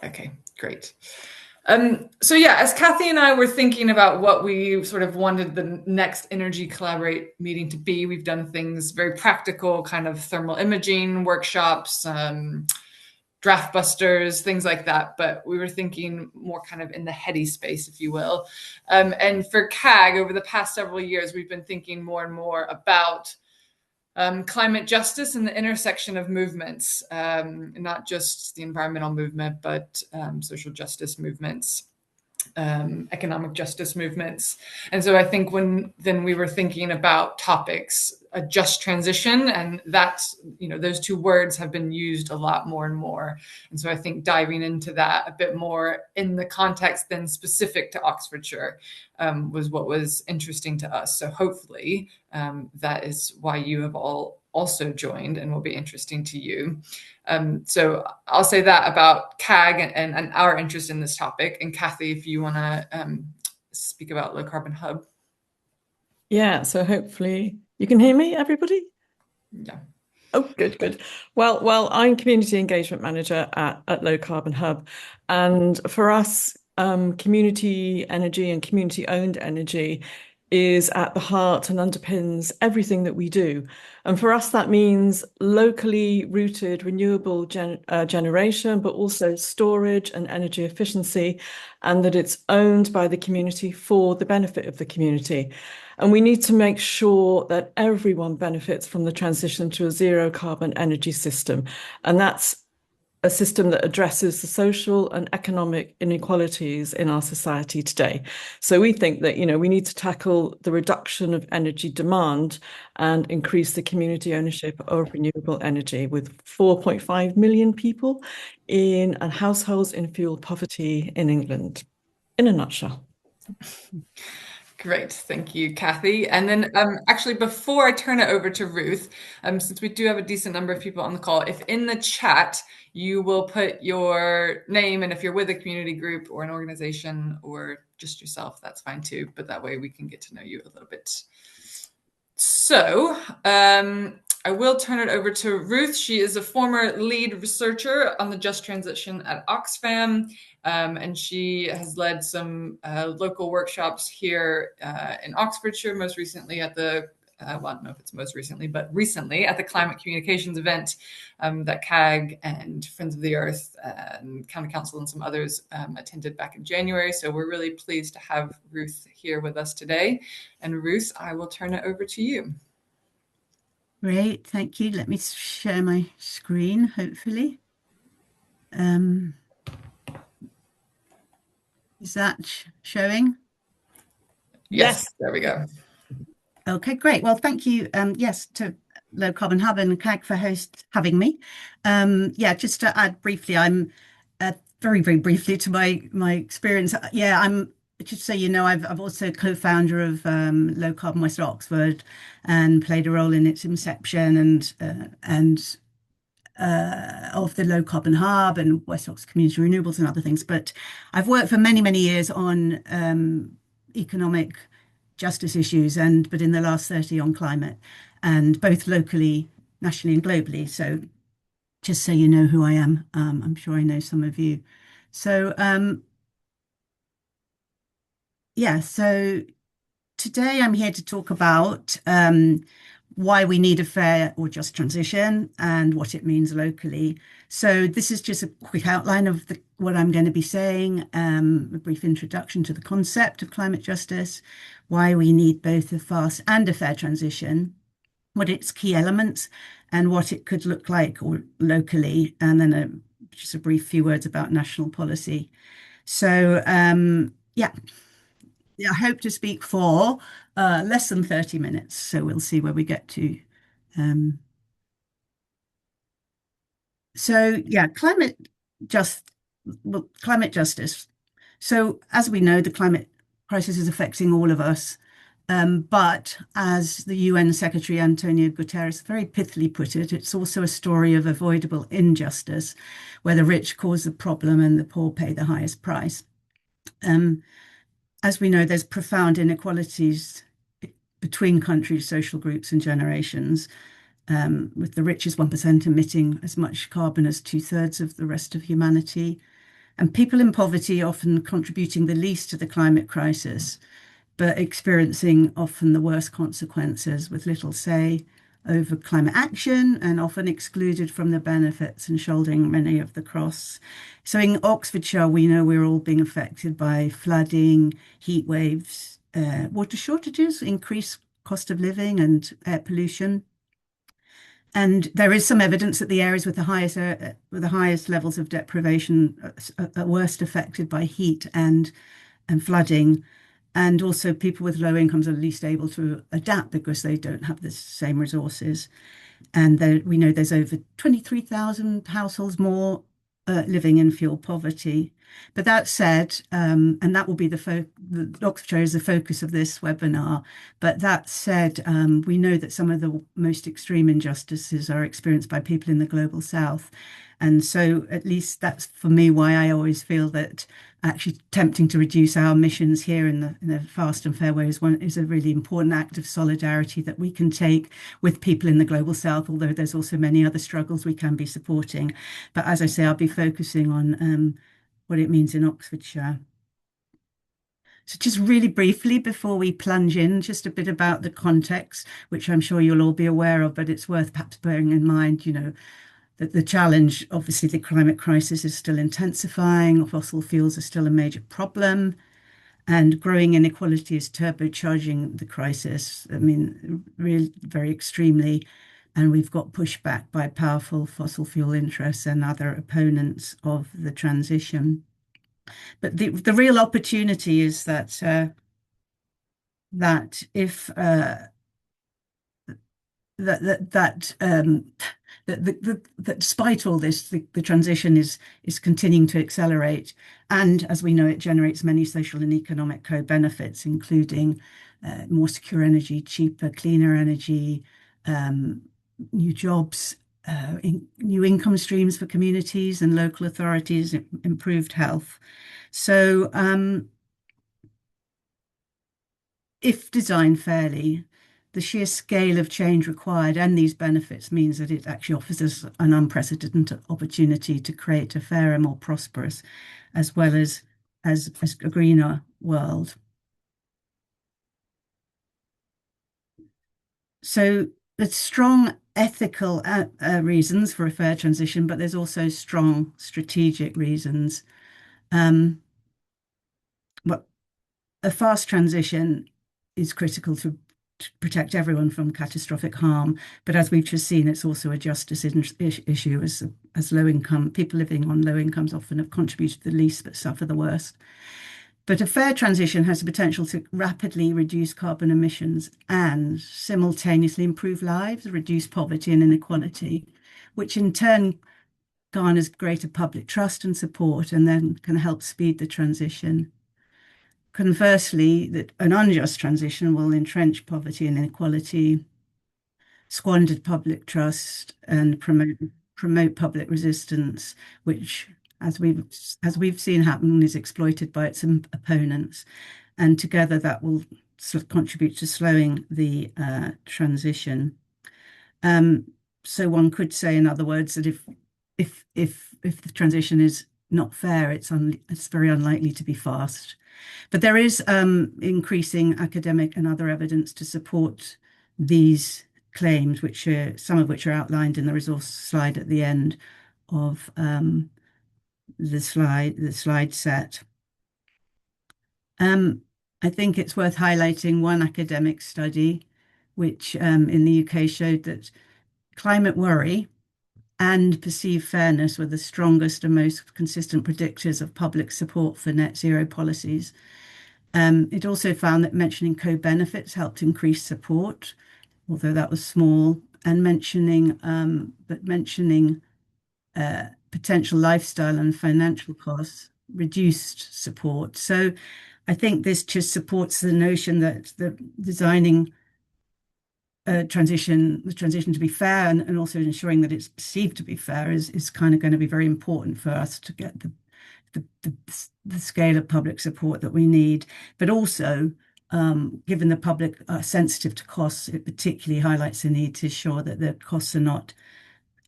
Okay, great. So yeah, as Kathy and I were thinking about what we sort of wanted the next Energy Collaborate meeting to be, we've done things very practical, kind of thermal imaging workshops, draft busters, things like that. But we were thinking more kind of in the heady space, if you will. And for CAG, over the past several years, we've been thinking more and more about climate justice and the intersection of movements, not just the environmental movement, but social justice movements, economic justice movements. And so I think then we were thinking about topics, a just transition, and that's, those two words have been used a lot more and more. And so I think diving into that a bit more in the context then specific to Oxfordshire was what was interesting to us. So hopefully that is why you have all also joined and will be interesting to you. So I'll say that about CAG and our interest in this topic. And Kathy, if you want to speak about Low Carbon Hub. Yeah, so hopefully you can hear me, everybody? Yeah. Oh, good. Well, I'm community engagement manager at Low Carbon Hub. And for us, community energy and community-owned energy is at the heart and underpins everything that we do. And for us, that means locally rooted renewable generation, but also storage and energy efficiency, and that it's owned by the community for the benefit of the community. And we need to make sure that everyone benefits from the transition to a zero carbon energy system. And that's a system that addresses the social and economic inequalities in our society today. So we think that, we need to tackle the reduction of energy demand and increase the community ownership of renewable energy, with 4.5 million people in households in fuel poverty in England, in a nutshell. Great. Thank you, Kathy. And then actually, before I turn it over to Ruth, since we do have a decent number of people on the call, if in the chat you will put your name, and if you're with a community group or an organization or just yourself, that's fine too. But that way we can get to know you a little bit. So I will turn it over to Ruth. She is a former lead researcher on the just transition at Oxfam. And she has led some local workshops here in Oxfordshire, most recently at the, well, I don't know if it's most recently, but recently at the Climate Communications event that CAG and Friends of the Earth and County Council and some others attended back in January. So we're really pleased to have Ruth here with us today. And Ruth, I will turn it over to you. Great, thank you. Let me share my screen, hopefully. Is that showing? Yes, there we go. Okay, great. Well, thank you. Yes, to Low Carbon Hub and CAG for having me. Yeah, just to add briefly, I'm very briefly to my experience. Yeah, I'm just so you know, I've also co-founder of Low Carbon West Oxford and played a role in its inception and of the Low Carbon Hub and West Oxford Community Renewables and other things. But I've worked for many years on economic justice issues, but in the last 30 on climate, and both locally, nationally and globally. So just so you know who I am, I'm sure I know some of you. So yeah, so today I'm here to talk about why we need a fair or just transition and what it means locally. So this is just a quick outline of what I'm going to be saying, a brief introduction to the concept of climate justice, why we need both a fast and a fair transition, what its key elements and what it could look like locally, and then just a brief few words about national policy. So yeah, I hope to speak for less than 30 minutes, so we'll see where we get to. So yeah, climate justice. So as we know, the climate crisis is affecting all of us. But as the UN Secretary Antonio Guterres very pithily put it, it's also a story of avoidable injustice, where the rich cause the problem and the poor pay the highest price. As we know, there's profound inequalities between countries, social groups, and generations, with the richest 1% emitting as much carbon as 2/3 of the rest of humanity. And people in poverty often contributing the least to the climate crisis, but experiencing often the worst consequences with little say over climate action and often excluded from the benefits and shouldering many of the costs. So in Oxfordshire, we know we're all being affected by flooding, heat waves, water shortages, increased cost of living and air pollution. And there is some evidence that the areas with the highest levels of deprivation are worst affected by heat and flooding. And also people with low incomes are least able to adapt because they don't have the same resources. And we know there's over 23,000 households more living in fuel poverty. But that said, and that will be the Oxfordshire is the focus of this webinar. But that said, we know that some of the most extreme injustices are experienced by people in the global south. And so at least that's for me why I always feel that actually attempting to reduce our emissions here in a fast and fair way is a really important act of solidarity that we can take with people in the global south, although there's also many other struggles we can be supporting. But as I say, I'll be focusing on what it means in Oxfordshire. So just really briefly before we plunge in, just a bit about the context, which I'm sure you'll all be aware of, but it's worth perhaps bearing in mind, that the challenge, obviously the climate crisis is still intensifying, fossil fuels are still a major problem, and growing inequality is turbocharging the crisis. I mean, really very extremely. And we've got pushback by powerful fossil fuel interests and other opponents of the transition. But the real opportunity is that if that despite all this, the transition is continuing to accelerate, and as we know, it generates many social and economic co-benefits, including more secure energy, cheaper, cleaner energy, new jobs, new income streams for communities and local authorities, improved health. So if designed fairly, the sheer scale of change required and these benefits means that it actually offers us an unprecedented opportunity to create a fairer, more prosperous, as well as a greener world. So there's strong ethical reasons for a fair transition, but there's also strong strategic reasons. But a fast transition is critical to protect everyone from catastrophic harm. But as we've just seen, it's also a justice issue as low income people living on low incomes often have contributed the least but suffer the worst. But a fair transition has the potential to rapidly reduce carbon emissions and simultaneously improve lives, reduce poverty and inequality, which in turn garners greater public trust and support and then can help speed the transition. Conversely, that an unjust transition will entrench poverty and inequality, squander public trust, and promote public resistance, which, as we've seen happen, is exploited by its opponents. And together, that will sort of contribute to slowing the transition. So one could say, in other words, that if the transition is not fair, it's very unlikely to be fast. But there is increasing academic and other evidence to support these claims, some of which are outlined in the resource slide at the end of the slide set. I think it's worth highlighting one academic study, which in the UK showed that climate worry and perceived fairness were the strongest and most consistent predictors of public support for net zero policies. It also found that mentioning co-benefits helped increase support, although that was small, and mentioning potential lifestyle and financial costs reduced support. So I think this just supports the notion that designing the transition to be fair and also ensuring that it's perceived to be fair is kind of going to be very important for us to get the scale of public support that we need. But also, given the public are sensitive to costs, it particularly highlights the need to ensure that the costs are not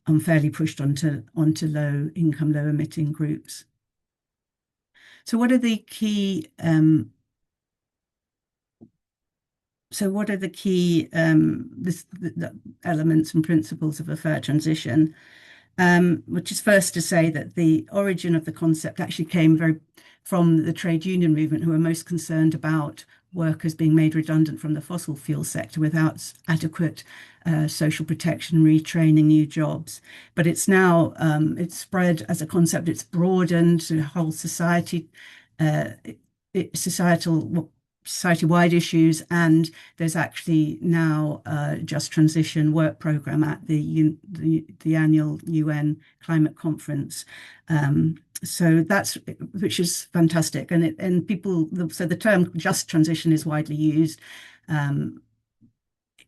unfairly pushed onto low income, low emitting groups. So what are the key the elements and principles of a fair transition? Which is first to say that the origin of the concept actually came from the trade union movement, who are most concerned about workers being made redundant from the fossil fuel sector without adequate social protection, retraining, new jobs. But it's now it's spread as a concept. It's broadened to whole society, uh, societal society-wide issues, and there's actually now a just transition work program at the annual UN climate conference. So that's which is fantastic, and people. So the term just transition is widely used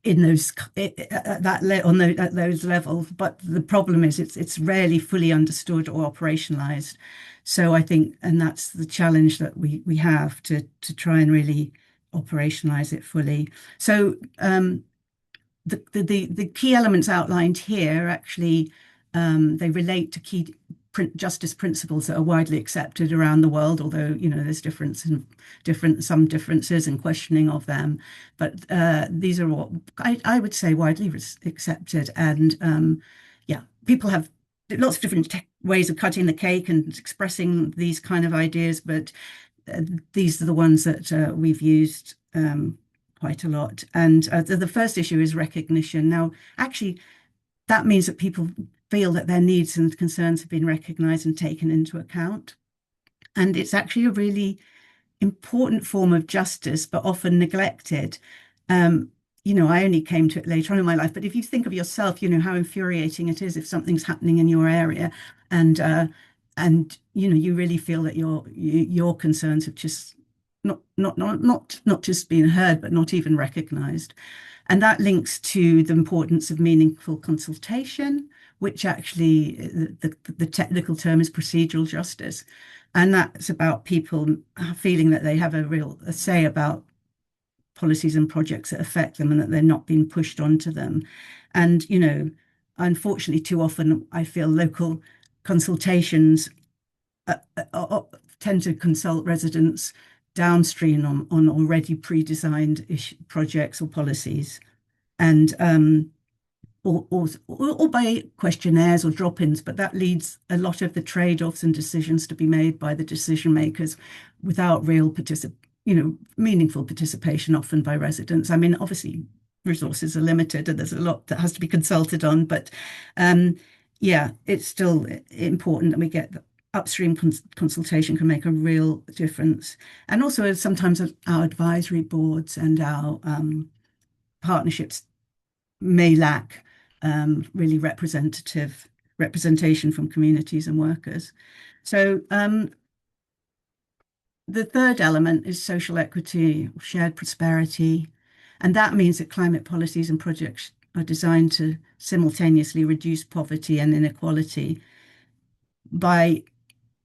in those at those levels, but the problem is it's rarely fully understood or operationalized. So I think, and that's the challenge that we have to try and really operationalize it fully. So the key elements outlined here actually they relate to key justice principles that are widely accepted around the world, although there's some differences in questioning of them, but these are what I would say widely accepted. And yeah, people have lots of different ways of cutting the cake and expressing these kind of ideas, but these are the ones that we've used quite a lot. And the first issue is recognition. Now, actually, that means that people feel that their needs and concerns have been recognized and taken into account. And it's actually a really important form of justice, but often neglected. I only came to it later on in my life, but if you think of yourself, how infuriating it is if something's happening in your area, and you really feel that your concerns have just not just been heard, but not even recognized. And that links to the importance of meaningful consultation, which actually the technical term is procedural justice. And that's about people feeling that they have a say about policies and projects that affect them and that they're not being pushed onto them. And, unfortunately, too often I feel local consultations tend to consult residents downstream on already pre-designed projects or policies, and or by questionnaires or drop-ins, but that leads a lot of the trade-offs and decisions to be made by the decision makers without real meaningful participation, often by residents. I mean, obviously resources are limited and there's a lot that has to be consulted on, but yeah, it's still important that we get upstream consultation can make a real difference. And also sometimes our advisory boards and our partnerships may lack really representation from communities and workers. So the third element is social equity, shared prosperity. And that means that climate policies and projects are designed to simultaneously reduce poverty and inequality by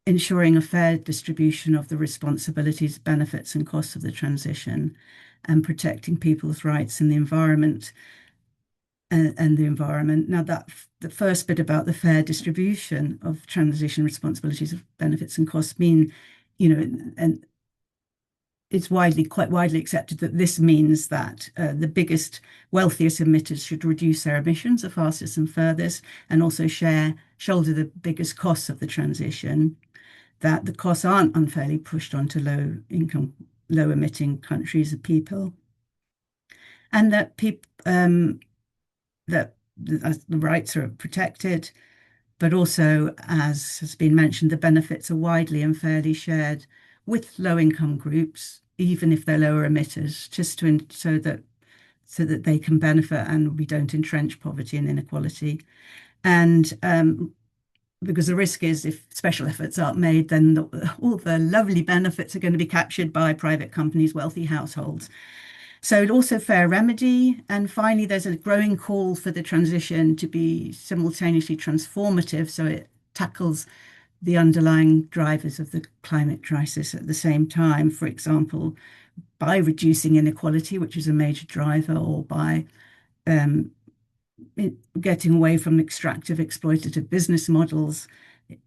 ensuring a fair distribution of the responsibilities, benefits, and costs of the transition, and protecting people's rights and the environment. And the environment. Now, that the first bit about the fair distribution of transition responsibilities of benefits and costs and it's quite widely accepted that this means that the biggest, wealthiest emitters should reduce their emissions the fastest and furthest, and also shoulder the biggest costs of the transition. That the costs aren't unfairly pushed onto low-income, low-emitting countries and people, and that the rights are protected, but also, as has been mentioned, the benefits are widely and fairly shared with low-income groups, even if they're lower emitters, just so that they can benefit and we don't entrench poverty and inequality. And because the risk is if special efforts aren't made, then all the lovely benefits are going to be captured by private companies, wealthy households. So also fair remedy. And finally, there's a growing call for the transition to be simultaneously transformative. So it tackles the underlying drivers of the climate crisis at the same time, for example, by reducing inequality, which is a major driver, or by getting away from extractive, exploitative business models,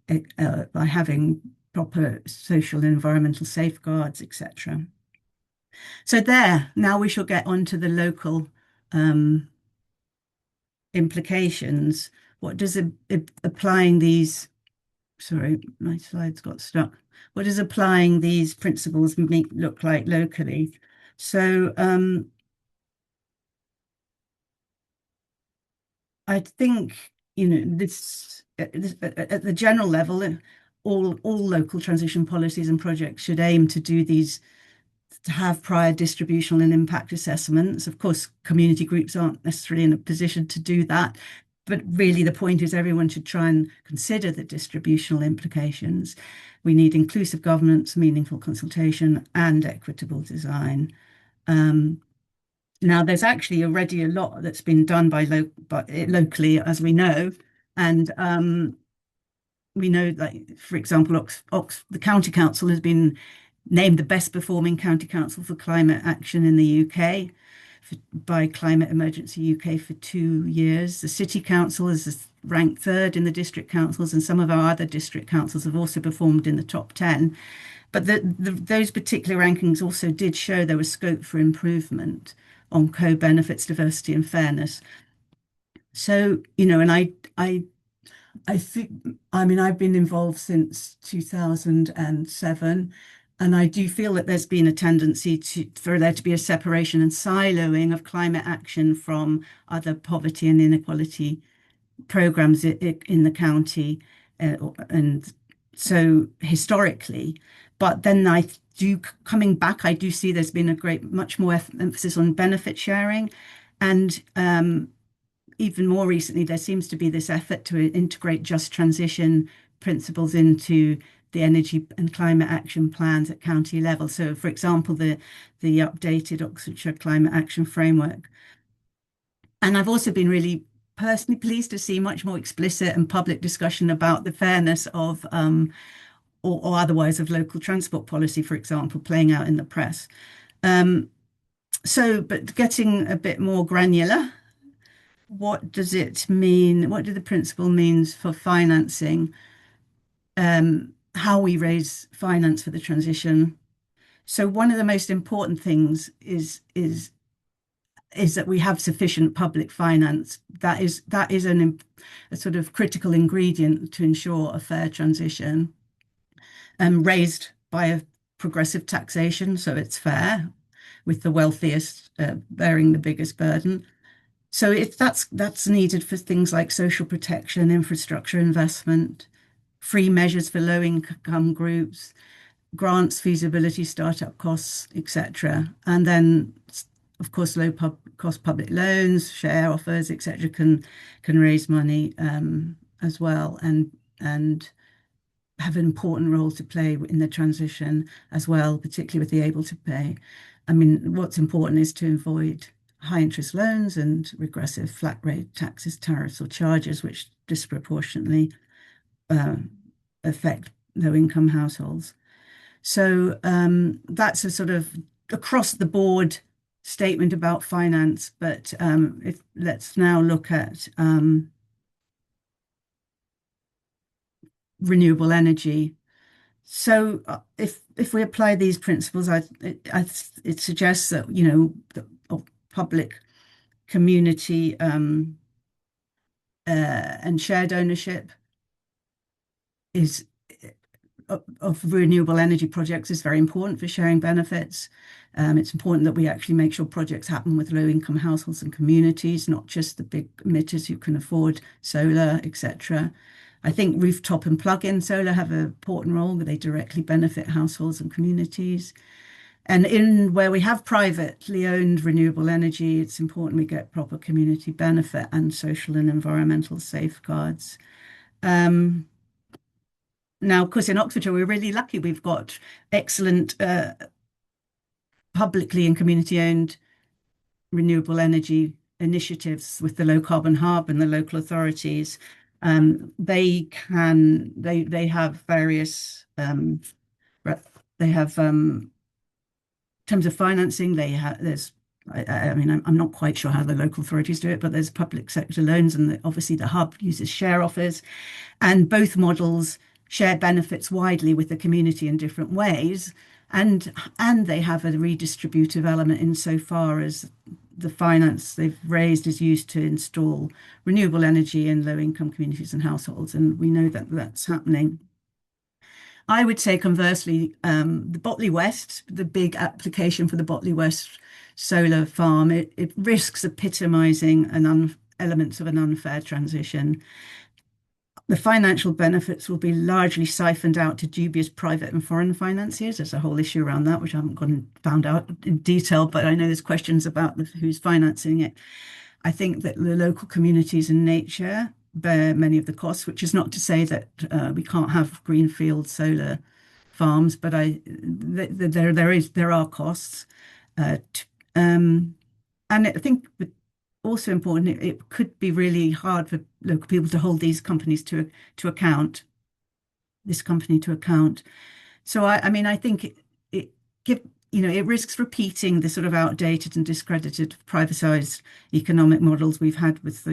by having proper social and environmental safeguards, etc. So now we shall get on to the local implications. What does applying these, sorry, my slides got stuck. What does applying these principles look like locally? So I think, this at the general level, all local transition policies and projects should aim to do these, to have prior distributional and impact assessments. Of course, community groups aren't necessarily in a position to do that, but really the point is everyone should try and consider the distributional implications. We need inclusive governance, meaningful consultation, and equitable design. Now, there's actually already a lot that's been done locally, as we know, and we know that, for example, the County Council has been named the best performing county council for climate action in the UK by Climate Emergency UK for 2 years. The City Council is ranked third in the district councils, and some of our other district councils have also performed in the top 10. But those particular rankings also did show there was scope for improvement on co-benefits, diversity, and fairness. So, and I think, I mean, I've been involved since 2007, and I do feel that there's been a tendency for there to be a separation and siloing of climate action from other poverty and inequality programs in the county, and so historically. But then coming back, I do see there's been much more emphasis on benefit sharing, and even more recently, there seems to be this effort to integrate just transition principles into the energy and climate action plans at county level. So, for example, the updated Oxfordshire Climate Action Framework. And I've also been really personally pleased to see much more explicit and public discussion about the fairness of or otherwise of local transport policy, for example, playing out in the press. But getting a bit more granular, what does it mean? What do the principle means for financing? How we raise finance for the transition. So one of the most important things is that we have sufficient public finance. That is a sort of critical ingredient to ensure a fair transition. Raised by a progressive taxation, so it's fair, with the wealthiest bearing the biggest burden. So that's needed for things like social protection, infrastructure investment, free measures for low-income groups, grants, feasibility, startup costs, etc. And then, of course, low-cost public loans, share offers, etc. can raise money as well, and have an important role to play in the transition as well, particularly with the able to pay. I mean, what's important is to avoid high interest loans and regressive flat rate taxes, tariffs, or charges, which disproportionately affect low income households. So that's a sort of across the board statement about finance. But let's now look at renewable energy. So if we apply these principles, it suggests that the public, community, and shared ownership of renewable energy projects is very important for sharing benefits. It's important that we actually make sure projects happen with low-income households and communities, not just the big emitters who can afford solar, etc. I think rooftop and plug-in solar have an important role, but they directly benefit households and communities. And in where we have privately owned renewable energy, it's important we get proper community benefit and social and environmental safeguards. Now, of course, in Oxfordshire, we're really lucky. We've got excellent publicly and community-owned renewable energy initiatives with the Low Carbon Hub and the local authorities. They have various in terms of financing. I mean, I'm not quite sure how the local authorities do it, but there's public sector loans, and obviously the hub uses share offers, and both models share benefits widely with the community in different ways, and they have a redistributive element insofar as the finance they've raised is used to install renewable energy in low-income communities and households, and we know that that's happening. I would say conversely, the Botley West, the big application for the Botley West solar farm, it risks epitomizing elements of an unfair transition. The financial benefits will be largely siphoned out to dubious private and foreign financiers. There's a whole issue around that, which I haven't gone and found out in detail, but I know there's questions about who's financing it. I think that the local communities and nature bear many of the costs, which is not to say that we can't have greenfield solar farms, but there are costs. Uh, and I think also important, it could be really hard for local people to hold these companies to account, this company to account. So I mean, I think it give it risks repeating the sort of outdated and discredited privatized economic models we've had with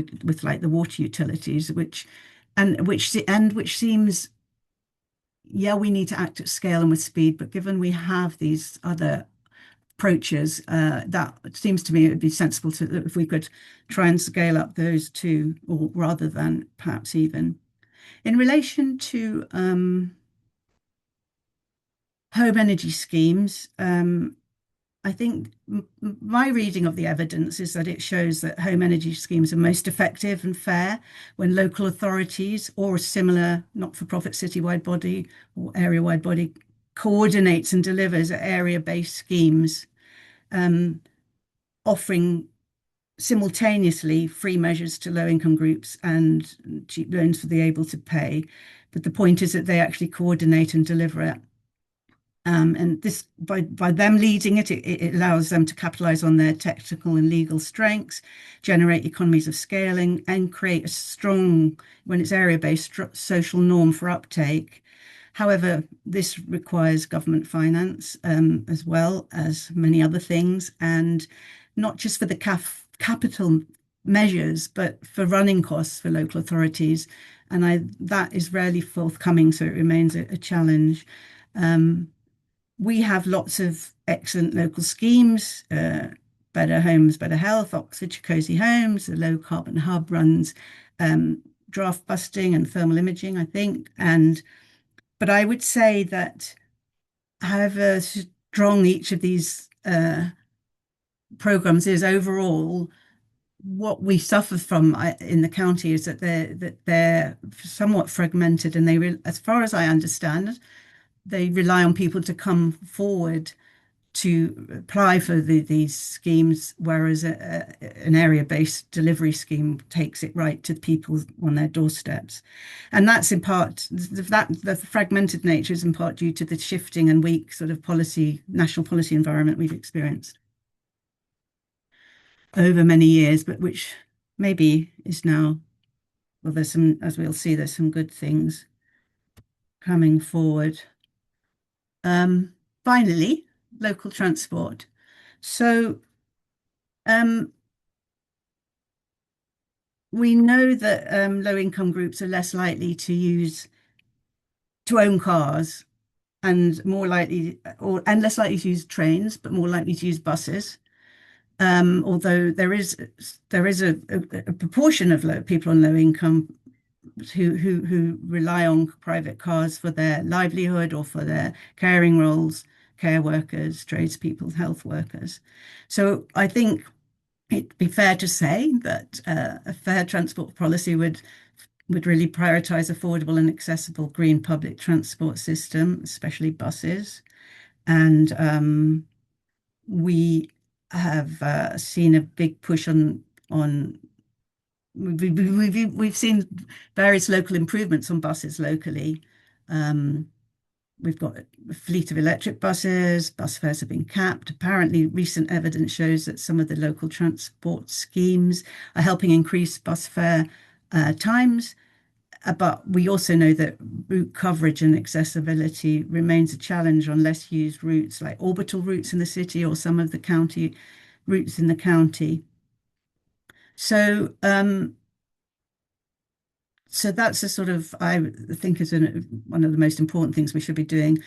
like the water utilities, which seems, yeah, we need to act at scale and with speed, but given we have these other approaches, that it seems to me it would be sensible to if we could try and scale up those two, or rather than perhaps even in relation to home energy schemes. I think my reading of the evidence is that it shows that home energy schemes are most effective and fair when local authorities or a similar not-for-profit citywide body or area-wide body coordinates and delivers area-based schemes, offering simultaneously free measures to low-income groups and cheap loans for the able to pay. But the point is that they actually coordinate and deliver it. And this, by them leading it, it allows them to capitalize on their technical and legal strengths, generate economies of scaling, and create a strong, when it's area-based, social norm for uptake. However, this requires government finance, as well as many other things, and not just for the capital measures, but for running costs for local authorities. And that is rarely forthcoming, so it remains a challenge. We have lots of excellent local schemes, Better Homes, Better Health, Oxfordshire Cozy Homes, the Low Carbon Hub runs draft busting and thermal imaging, I think. But I would say that however strong each of these programs is overall, what we suffer from in the county is that they're somewhat fragmented, and as far as I understand, they rely on people to come forward to apply for these schemes, whereas an area-based delivery scheme takes it right to people on their doorsteps. And that's in part, the fragmented nature is in part due to the shifting and weak sort of national policy environment we've experienced over many years, but which maybe is now, well, as we'll see, there's some good things coming forward. Finally, local transport. So we know that low-income groups are less likely to own cars, and less likely to use trains, but more likely to use buses. Although there is a proportion of people on low income who rely on private cars for their livelihood or for their caring roles, care workers, tradespeople, health workers. So I think it'd be fair to say that a fair transport policy would really prioritize affordable and accessible green public transport system, especially buses. And we have seen a big push on we've seen various local improvements on buses locally. We've got a fleet of electric buses, bus fares have been capped. Apparently, recent evidence shows that some of the local transport schemes are helping increase bus fare times. But we also know that route coverage and accessibility remains a challenge on less used routes like orbital routes in the city or some of the county routes in the county. So so that's a sort of, I think, is one of the most important things we should be doing.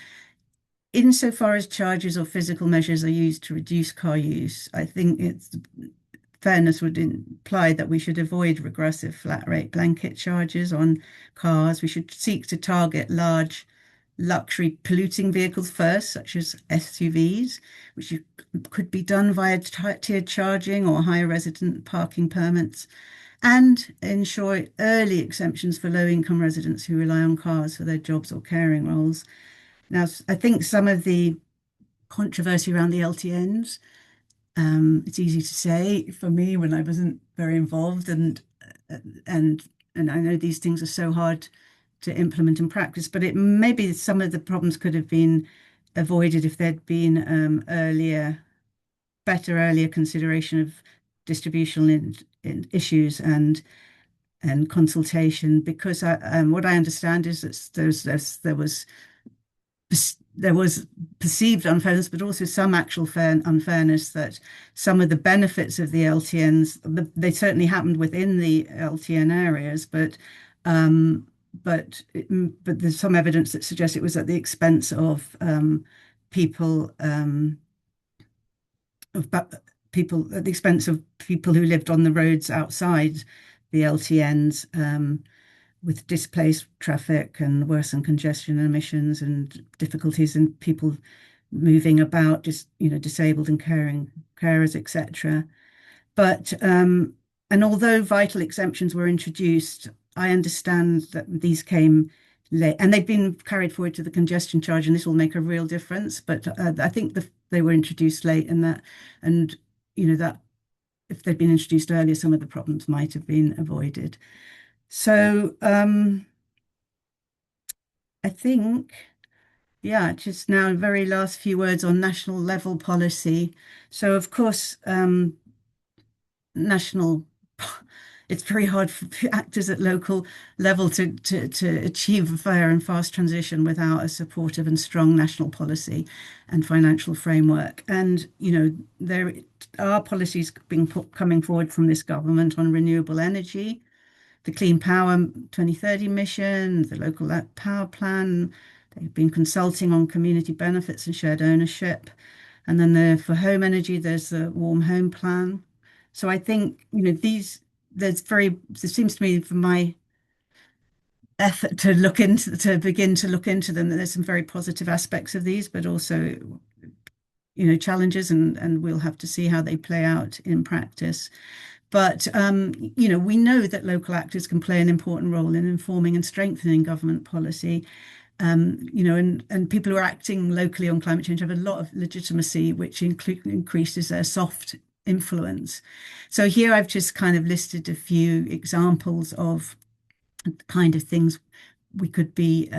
Insofar as charges or physical measures are used to reduce car use, I think it's fairness would imply that we should avoid regressive flat rate blanket charges on cars. We should seek to target large luxury polluting vehicles first, such as SUVs, which could be done via tiered charging or higher resident parking permits, and ensure early exemptions for low-income residents who rely on cars for their jobs or caring roles. Now, I think some of the controversy around the LTNs, it's easy to say for me when I wasn't very involved, and and I know these things are so hard to implement and practice, but it maybe some of the problems could have been avoided if there'd been earlier consideration of distributional issues and consultation. Because what I understand is that there was perceived unfairness, but also some actual unfairness, that some of the benefits of the LTNs, they certainly happened within the LTN areas, but there's some evidence that suggests it was at the expense of people of people at the expense of people who lived on the roads outside the LTNs, with displaced traffic and worsened congestion emissions and difficulties in people moving about, just disabled and carers, etc. But and although vital exemptions were introduced, I understand that these came late, and they've been carried forward to the congestion charge, and this will make a real difference. But I think they were introduced late, and that if they'd been introduced earlier, some of the problems might have been avoided. So I think, yeah, just now, very last few words on national level policy. So of course, national, it's very hard for actors at local level to achieve a fair and fast transition without a supportive and strong national policy and financial framework. And there are policies coming forward from this government on renewable energy, the Clean Power 2030 mission, the local power plan. They've been consulting on community benefits and shared ownership. And then for home energy, there's the warm home plan. So I think, there seems to me, from my effort to begin to look into them, that there's some very positive aspects of these, but also, challenges, and we'll have to see how they play out in practice. But we know that local actors can play an important role in informing and strengthening government policy. And people who are acting locally on climate change have a lot of legitimacy, which increases their soft influence. So here I've just kind of listed a few examples of the kind of things we could be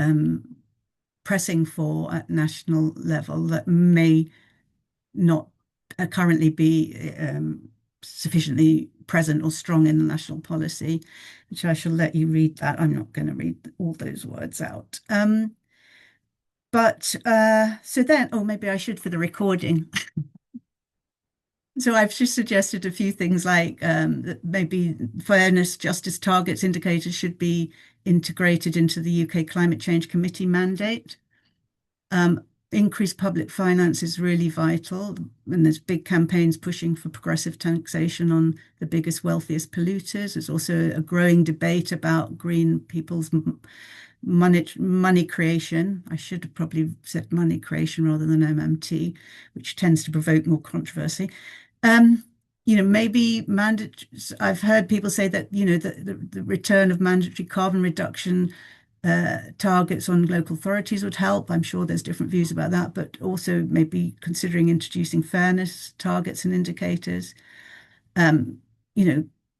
pressing for at national level that may not currently be sufficiently present or strong in the national policy, which I shall let you read that. I'm not going to read all those words out. So then, maybe I should for the recording. So I've just suggested a few things like that maybe fairness, justice targets, indicators should be integrated into the UK Climate Change Committee mandate. Increased public finance is really vital, and there's big campaigns pushing for progressive taxation on the biggest, wealthiest polluters. There's also a growing debate about green people's money creation. I should have probably said money creation rather than MMT, which tends to provoke more controversy. Maybe I've heard people say that, the return of mandatory carbon reduction targets on local authorities would help. I'm sure there's different views about that, but also maybe considering introducing fairness targets and indicators.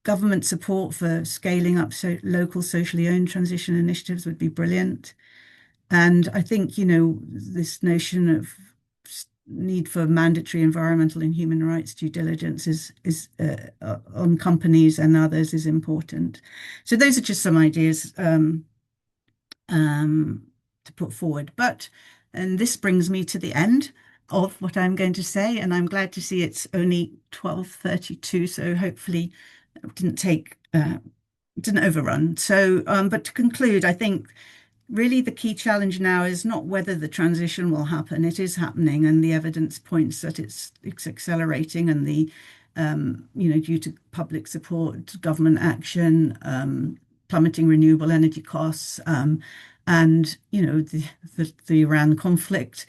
Government support for scaling up local socially owned transition initiatives would be brilliant. And I think, this notion of need for mandatory environmental and human rights due diligence is on companies and others is important. So those are just some ideas to put forward. And this brings me to the end of what I'm going to say, and I'm glad to see it's only 12:32, so hopefully it didn't take didn't overrun. So, but to conclude, I think really the key challenge now is not whether the transition will happen. It is happening, and the evidence points that it's accelerating, and due to public support, government action, plummeting renewable energy costs, and the Iran conflict,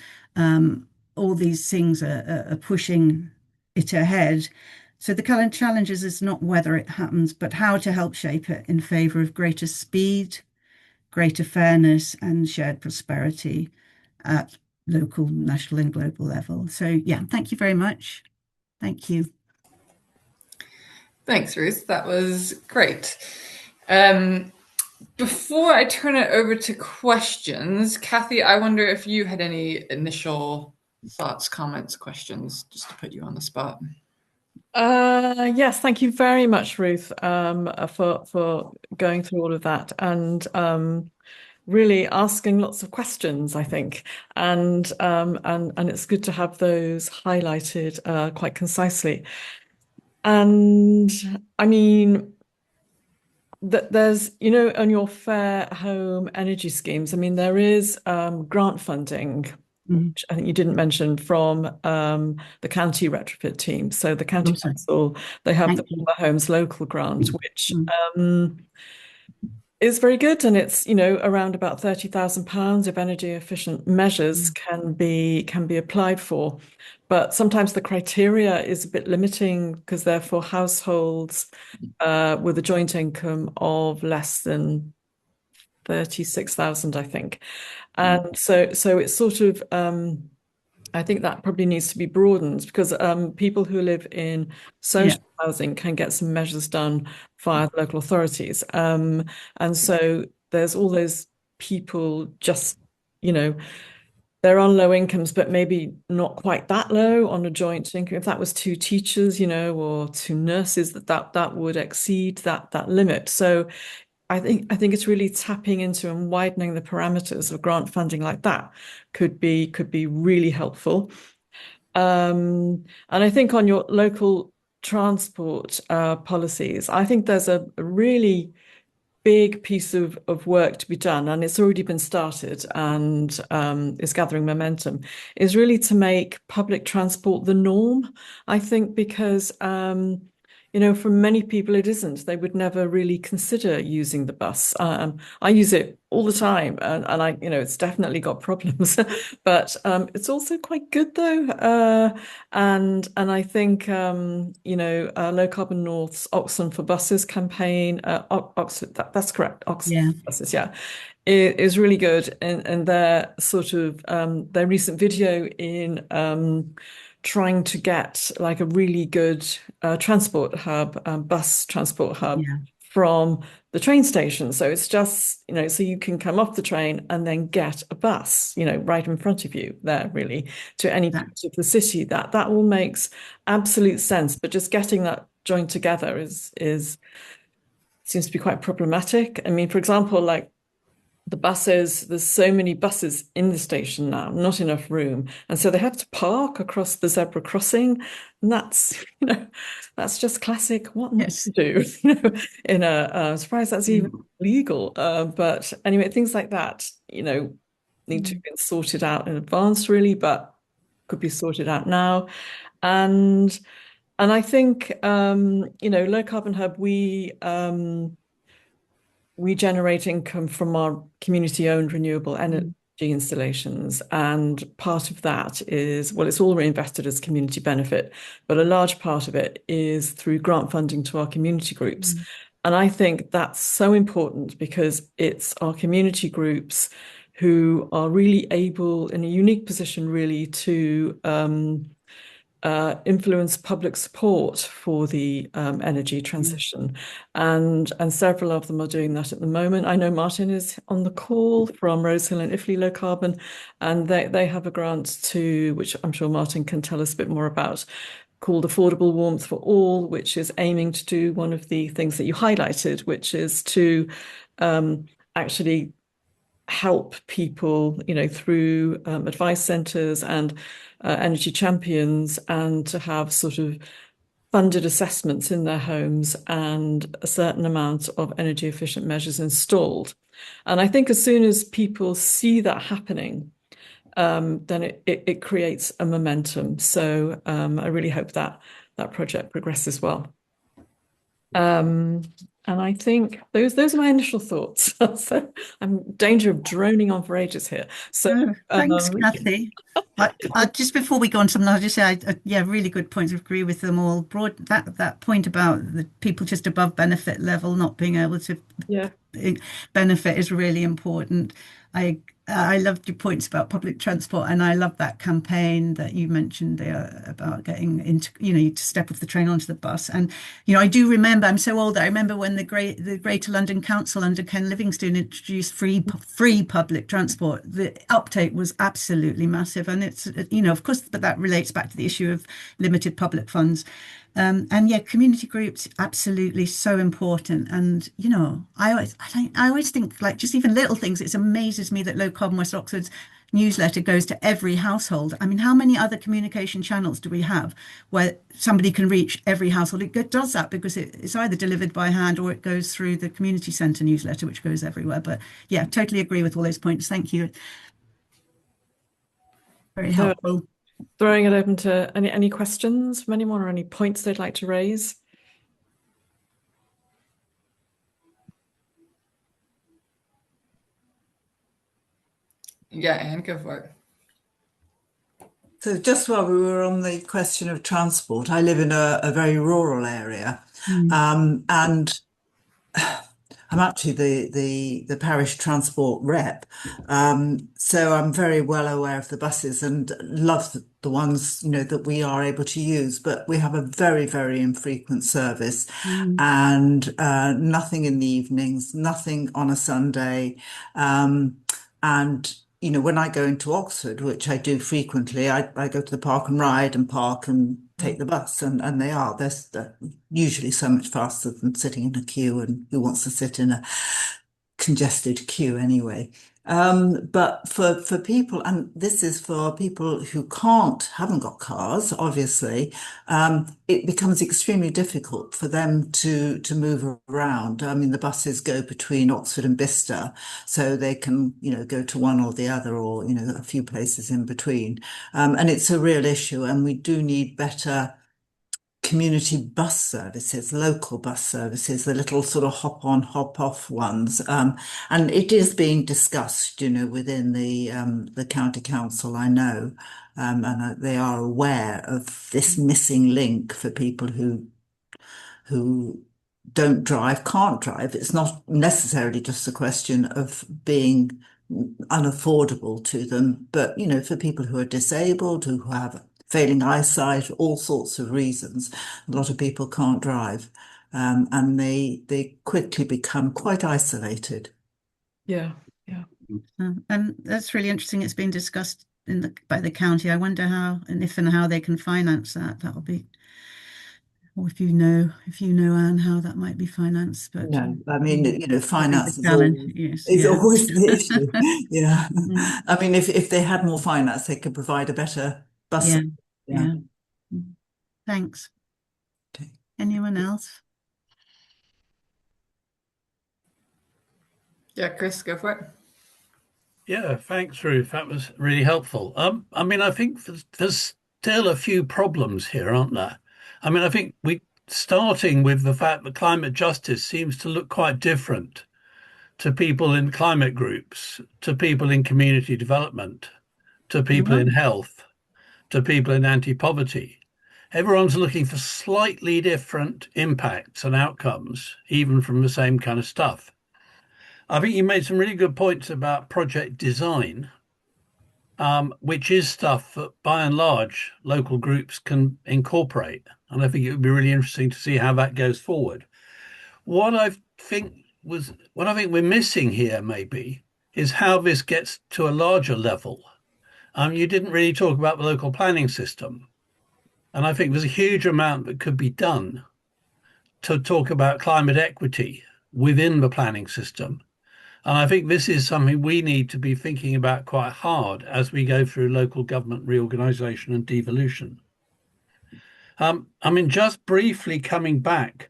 all these things are pushing it ahead. So the current challenge is not whether it happens, but how to help shape it in favor of greater speed, greater fairness, and shared prosperity at local, national, and global level. So, yeah, thank you very much. Thank you. Thanks, Ruth. That was great. Before I turn it over to questions, Kathy, I wonder if you had any initial thoughts, comments, questions, just to put you on the spot. Yes, thank you very much, Ruth, for going through all of that and really asking lots of questions, I think, and it's good to have those highlighted quite concisely. And I mean, there's, on your fair home energy schemes, I mean, there is grant funding, which I think you didn't mention, from the county retrofit team. So the county Awesome. council, they have the Thank you. Warmer Homes Local Grant, which Mm. is very good, and it's around about £30,000 if energy efficient measures can be applied for. But sometimes the criteria is a bit limiting because they're for households with a joint income of less than 36,000, I think. And so it's sort of I think that probably needs to be broadened because people who live in Yeah, social housing can get some measures done via the local authorities. And so there's all those people just, you know, they're on low incomes, but maybe not quite that low on a joint income. If that was two teachers, or two nurses, that would exceed that limit. So I think it's really tapping into and widening the parameters of grant funding like that could be really helpful. And I think on your local transport policies, I think there's a really big piece of work to be done, and it's already been started and is gathering momentum, is really to make public transport the norm. I think because for many people it isn't. They would never really consider using the bus. I use it all the time, and it's definitely got problems, but it's also quite good though. And I think Low Carbon North's Oxon for Buses campaign, Oxford, that's correct, Oxford yeah, for Buses, yeah, is really good. And their sort of their recent video in trying to get like a really good transport hub, bus transport hub yeah, from the train station. So it's just, so you can come off the train and then get a bus, right in front of you there, really, to any that, part of the city. That all makes absolute sense. But just getting that joined together is seems to be quite problematic. I mean, for example, like the buses, there's so many buses in the station now, not enough room. And so they have to park across the zebra crossing. And that's, that's just classic what not yes, to do, in I'm surprised that's yeah, even legal. But anyway, things like that, need to mm, be sorted out in advance, really, but could be sorted out now. And I think, Low Carbon Hub, we generate income from our community-owned renewable energy mm, installations, and part of that is, well, it's all reinvested as community benefit, but a large part of it is through grant funding to our community groups. mm, And I think that's so important because it's our community groups who are really able, in a unique position, really, to influence public support for the energy yeah, transition, and several of them are doing that at the moment. I know Martin is on the call from Rosehill and Iffley Low Carbon, and they have a grant to, which I'm sure Martin can tell us a bit more about, called Affordable Warmth for All, which is aiming to do one of the things that you highlighted, which is to actually help people, through advice centres and energy champions, and to have sort of funded assessments in their homes and a certain amount of energy efficient measures installed. And I think as soon as people see that happening, then it creates a momentum. So I really hope that that project progresses well. And I think those are my initial thoughts. So I'm in danger of droning on for ages here. So Oh, thanks, Kathy. Just before we go on to something, I'll just say, yeah, really good points. I agree with them all. Broad that point about the people just above benefit level not being able to yeah, benefit is really important. I I loved your points about public transport, and I love that campaign that you mentioned there about getting into, to step off the train onto the bus. And I do remember. I'm so old. I remember when the Greater London Council under Ken Livingstone introduced free public transport. The uptake was absolutely massive, and it's of course, but that relates back to the issue of limited public funds. And yeah, community groups absolutely so important. And I always think, like, just even little things. It amazes me that Low Carbon West Oxford's newsletter goes to every household. I mean, how many other communication channels do we have where somebody can reach every household? It does that because it's either delivered by hand or it goes through the community centre newsletter, which goes everywhere. But yeah, totally agree with all those points. Thank you. Very so helpful. throwing it open to any questions from anyone or any points they'd like to raise. Yeah, Anne, go for it. So just while we were on the question of transport, I live in a very rural area, and I'm actually the parish transport rep. So I'm very well aware of the buses and love the ones, that we are able to use. But we have a very, very infrequent service, and nothing in the evenings, nothing on a Sunday. And when I go into Oxford, which I do frequently, I go to the park and ride and park and take the bus, and they're usually so much faster than sitting in a queue, and who wants to sit in a congested queue anyway. But for people, and this is for people who haven't got cars, obviously, it becomes extremely difficult for them to move around. I mean, the buses go between Oxford and Bicester, so they can, go to one or the other, or, a few places in between. And it's a real issue, and we do need better community bus services, local bus services, the little sort of hop on, hop off ones. And it is being discussed, within the county council, I know. And they are aware of this missing link for people who don't drive, can't drive. It's not necessarily just a question of being unaffordable to them, but for people who are disabled, who have failing eyesight, all sorts of reasons, a lot of people can't drive, and they quickly become quite isolated. Yeah, yeah. And that's really interesting. It's been discussed by the county. I wonder how and if and how they can finance that. That'll be, or if you know, Anne, how that might be financed. But No, I mean, that'll be the finance challenge. Yes, is yeah. always the issue. Yeah. Mm, I mean, if they had more finance, they could provide a better bus. yeah, Yeah. yeah. Thanks. Okay. Anyone else? Yeah, Chris, go for it. Yeah, thanks, Ruth. That was really helpful. I mean, I think there's still a few problems here, aren't there? I mean, I think starting with the fact that climate justice seems to look quite different to people in climate groups, to people in community development, to people in health, to people in anti-poverty. Everyone's looking for slightly different impacts and outcomes, even from the same kind of stuff. I think you made some really good points about project design, which is stuff that by and large local groups can incorporate. And I think it would be really interesting to see how that goes forward. What I what I think we're missing here maybe is how this gets to a larger level. You didn't really talk about the local planning system. And I think there's a huge amount that could be done to talk about climate equity within the planning system. And I think this is something we need to be thinking about quite hard as we go through local government reorganisation and devolution. I mean, just briefly coming back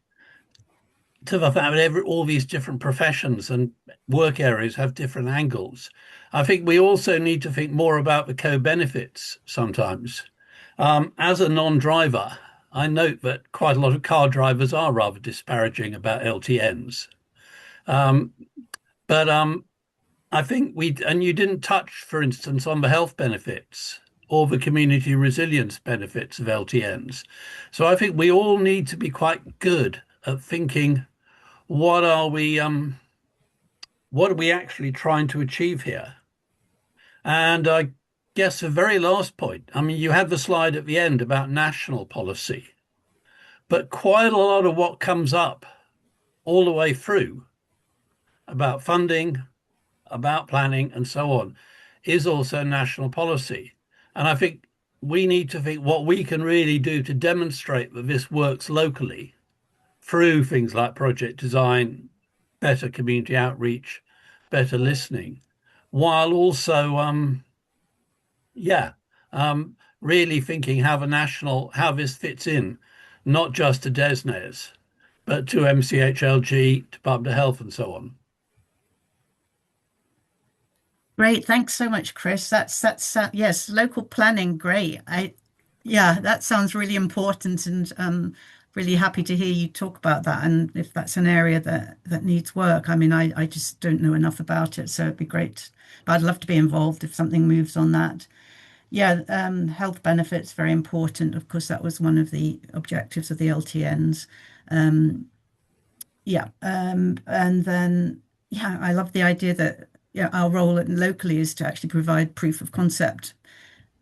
to the fact that all these different professions and work areas have different angles. I think we also need to think more about the co-benefits sometimes. As a non-driver, I note that quite a lot of car drivers are rather disparaging about LTNs. Um, but I think and you didn't touch, for instance, on the health benefits or the community resilience benefits of LTNs. So I think we all need to be quite good at thinking, what are we actually trying to achieve here? And I guess the very last point, I mean, you had the slide at the end about national policy, but quite a lot of what comes up all the way through about funding, about planning, and so on is also national policy. And I think we need to think what we can really do to demonstrate that this works locally through things like project design, better community outreach, better listening, while also, yeah, really thinking how this fits in, not just to DESNES, but to MCHLG, Department of Health, and so on. Great, thanks so much, Chris. That's yes, local planning, great. Yeah, that sounds really important, and really happy to hear you talk about that. And if that's an area that needs work, I mean, I just don't know enough about it, so it'd be great. But I'd love to be involved if something moves on that. Yeah, health benefits very important. Of course, that was one of the objectives of the LTNs. Yeah, and then yeah, I love the idea that yeah, our role locally is to actually provide proof of concept